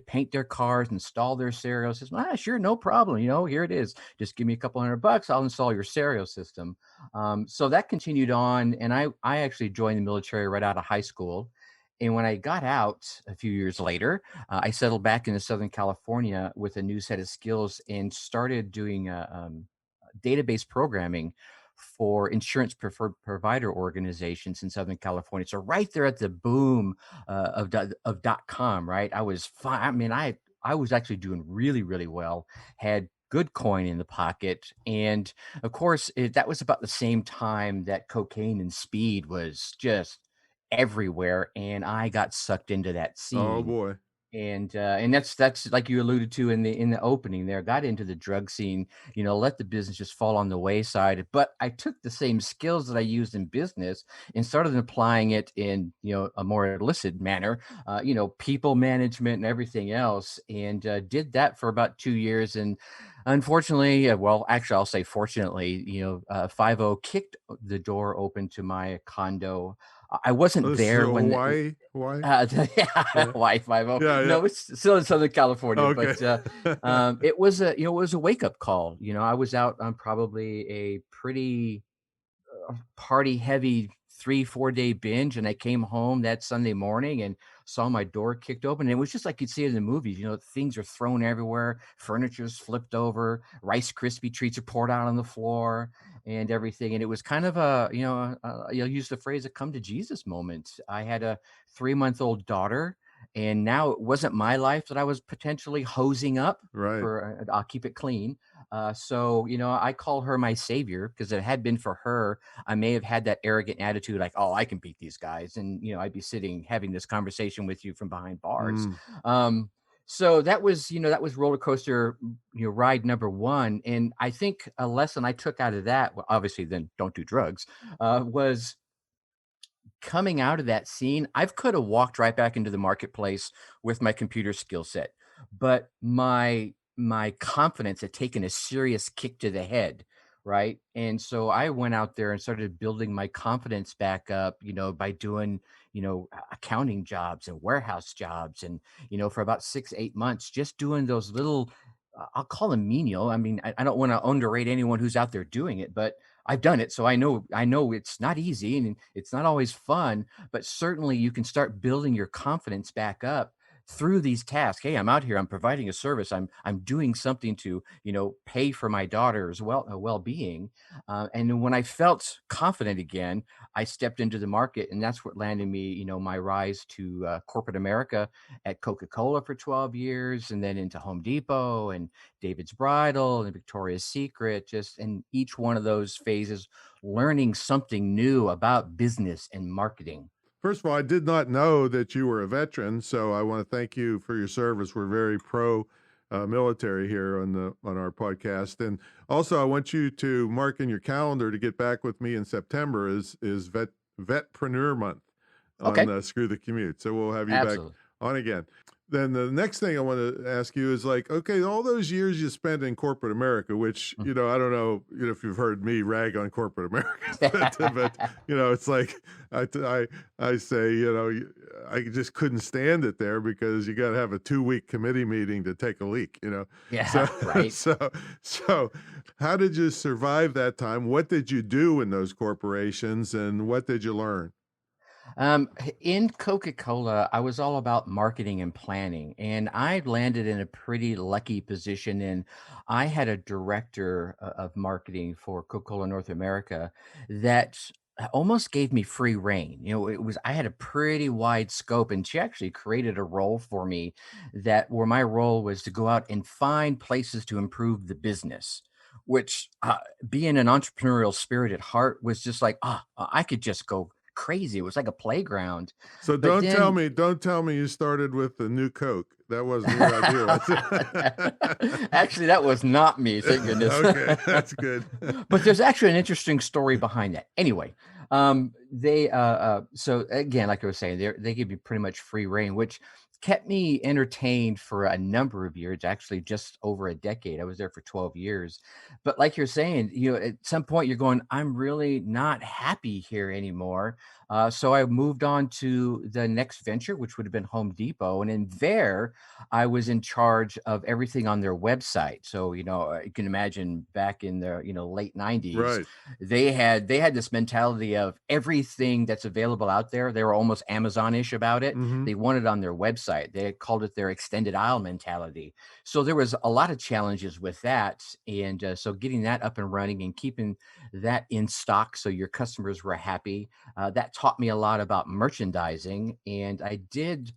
paint their cars, install their stereo system. Sure, no problem. Here it is. Just give me a couple $100. I'll install your stereo system. So that continued on, and I actually joined the military right out of high school. And when I got out a few years later, I settled back into Southern California with a new set of skills and started doing database programming for insurance preferred provider organizations in Southern California. So right there at the boom of .com, right? I was fine. I mean, I was actually doing really, really well. Had good coin in the pocket, and of course, that was about the same time that cocaine and speed was just everywhere, and I got sucked into that Oh scene. boy. And that's like you alluded to in the opening there, got into the drug scene, let the business just fall on the wayside. But I took the same skills that I used in business and started applying it in, a more illicit manner, people management and everything else, and did that for about 2 years. And unfortunately, well, actually, I'll say fortunately, 50 kicked the door open to my condo. I wasn't This is there when Hawaii. Hawaii. yeah, Yeah. Y50. Yeah. Yeah. No, it's still in Southern California, Okay. but, it was a wake-up call. I was out on probably a pretty party heavy 3-4 day binge, and I came home that Sunday morning and saw my door kicked open. And it was just like you'd see it in the movies. Things are thrown everywhere, furniture's flipped over, Rice Krispie treats are poured out on the floor and everything. And it was kind of you'll use the phrase a come to Jesus moment. I had a 3-month-old daughter, and now it wasn't my life that I was potentially hosing up Right. for, I'll keep it clean. So, I call her my savior, because if it had been for her, I may have had that arrogant attitude like, "Oh, I can beat these guys." And, I'd be sitting having this conversation with you from behind bars. Mm. Um, so that was roller coaster, ride number one. And I think a lesson I took out of that, well, obviously then don't do drugs, was coming out of that scene. I could have walked right back into the marketplace with my computer skill set, but my confidence had taken a serious kick to the head, right? And so I went out there and started building my confidence back up, by doing, accounting jobs and warehouse jobs, and for about 6-8 months, just doing those little. I'll call them menial. I mean, I don't want to underrate anyone who's out there doing it, but I've done it, so I know it's not easy and it's not always fun, but certainly you can start building your confidence back up through these tasks. Hey, I'm out here, I'm providing a service, I'm doing something to, pay for my daughter's well-being. And then when I felt confident again, I stepped into the market, and that's what landed me, my rise to corporate America at Coca-Cola for 12 years, and then into Home Depot and David's Bridal and Victoria's Secret, just in each one of those phases, learning something new about business and marketing. First of all, I did not know that you were a veteran, so I want to thank you for your service. We're very pro military here on our podcast, and also I want you to mark in your calendar to get back with me in September. Is Vetpreneur Month on Okay, Screw the Commute, so we'll have you back absolutely. on again. Then the next thing I want to ask you is like, okay, all those years you spent in corporate America, which I don't know, if you've heard me rag on corporate America, but it's like I say, I just couldn't stand it there because you got to have a 2-week committee meeting to take a leak. So, Yeah, right. so, so how did you survive that time? What did you do in those corporations and what did you learn? In Coca-Cola, I was all about marketing and planning, and I landed in a pretty lucky position. And I had a director of marketing for Coca-Cola North America that almost gave me free reign. I had a pretty wide scope, and she actually created a role for me that where my role was to go out and find places to improve the business. Which, being an entrepreneurial spirit at heart, was just like, I could just go crazy. It was like a playground. So But then don't tell me you started with the new Coke. That wasn't your idea, was it? actually, that was not me, thank goodness. Okay, that's good. But there's actually an interesting story behind that. Anyway, so again, like I was saying, they give you pretty much free reign, which kept me entertained for a number of years, actually just over a decade. I was there for 12 years. But like you're saying, at some point you're going, I'm really not happy here anymore. So I moved on to the next venture, which would have been Home Depot. And in there, I was in charge of everything on their website. So, you can imagine back in the, late 90s, Right. they had this mentality of everything that's available out there. They were almost Amazon-ish about it. Mhm. They wanted on their website. They called it their extended aisle mentality. So there was a lot of challenges with that. And so getting that up and running and keeping that in stock so your customers were happy, that taught me a lot about merchandising, and I did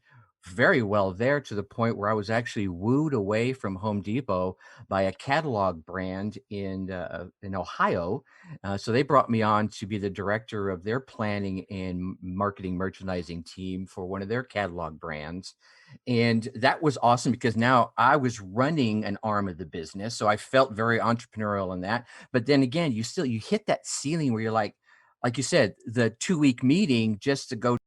very well there to the point where I was actually wooed away from Home Depot by a catalog brand in Ohio. So they brought me on to be the director of their planning and marketing merchandising team for one of their catalog brands. And that was awesome because now I was running an arm of the business. So I felt very entrepreneurial in that. But then again, you hit that ceiling where you're like you said, the 2-week meeting just to go